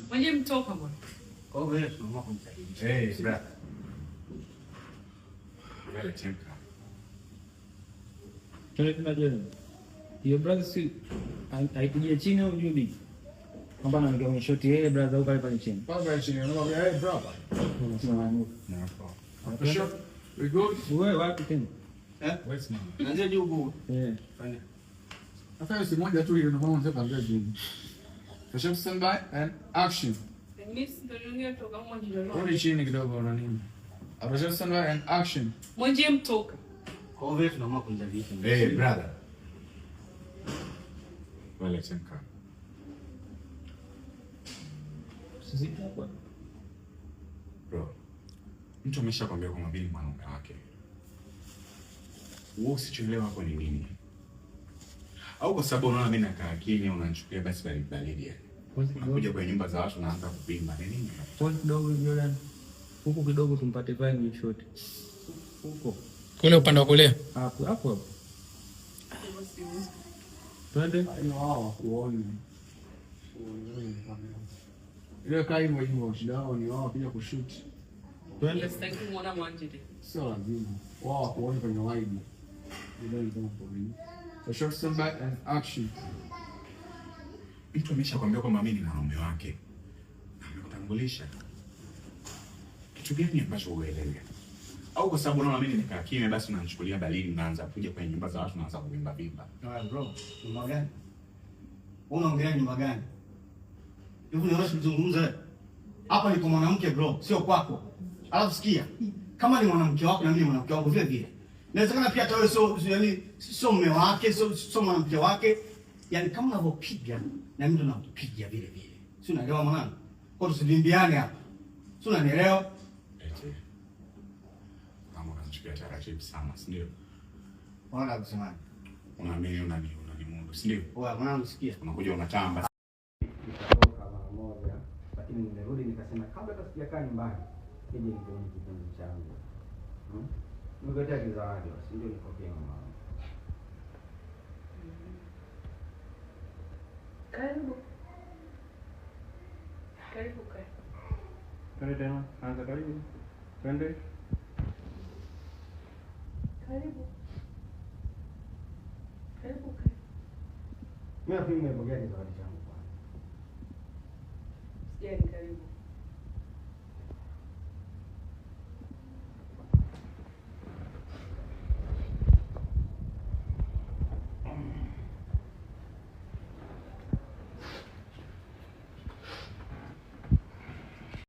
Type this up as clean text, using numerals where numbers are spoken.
Mwenye mtoka bwana. Kwa hiyo wewe tunaamua kumsaidia. Brother. Wewe chemka. Tunaje? Hiyo brother si haikujia chini au juu big? Kwamba na ndio shoti yeye brother huko pale chini. Pale chini unaona hey brother. For sure. We good? Wewe wapi tena? Wait man. Anza juu huko. Fanya. Afanye si moja tu ile ndio unataka ndio juu. For sure, stand by and action. Rudi chini kidogo na nini? For stand by and action. Mwenye mtoka. Kwa hiyo wewe tunaamua kumsaidia. Hey brother. Wewe chemka. Sisi hapa. Bro. Mtu ameshakwambia kwamba mimi mwanaume wake. Wewe usichelewe hapo ni nini? Au kwa sababu unaona mimi nakaa kimya unanichukulia basi baridi. Unakuja kwa nyumba za watu unaanza kupima nini? Pole kidogo Jordan. Huko kidogo tumpate fine shot. Huko. Kule upande wa kulia. Hapo. Twende. Wao kuone. Ile kai mwenyewe shida ni wao pia kushoot. Twende. Sitaki kumuona Mwanjiri. Sio lazima. Wao kuone kwenye wide. Ndio ndio problem. So short stand back and action. Mtu ameshakwambia kwamba mimi ni mwanaume wake. Amekutambulisha. Kitu gani ambacho uelewe? Au kwa sababu unaona mimi nikaa kimya basi unanichukulia balini unaanza kuja kwenye nyumba za watu unaanza kuvimba vimba. Bro, nyumba gani? Unaongelea nyumba gani? Hivi unaweza kuzungumza hapa ni kwa mwanamke bro, sio kwako. Alafu sikia, kama ni mwanamke wako na mimi ni mwanamke wangu vile vile. Inawezekana pia hata wewe sio mume wake, sio mwanamke wake. Yaani kama unavyopiga na mimi ndo nakupiga vile vile. Si unaelewa mwanangu? Kwa tusidimbiane hapa. Si unanielewa? Kama unanichukulia taratibu sana, si ndio? Unaona kusema. Unaamini unanimundu, si ndio? Wewe mwanangu sikia. Unakuja unatamba. Nikatoka mara moja, lakini nimerudi nikasema kabla hata sijakaa nyumbani, nije nikaone kipenzi changu. Nimekuletea kizawadi, si ndio nikopia mama. Karibu. Karibu kai. Twende tena. Anza karibu. Twende. Karibu. Karibu kai. Mimi nafikiri nimepokea kizawadi changu kwanza. Sijani karibu.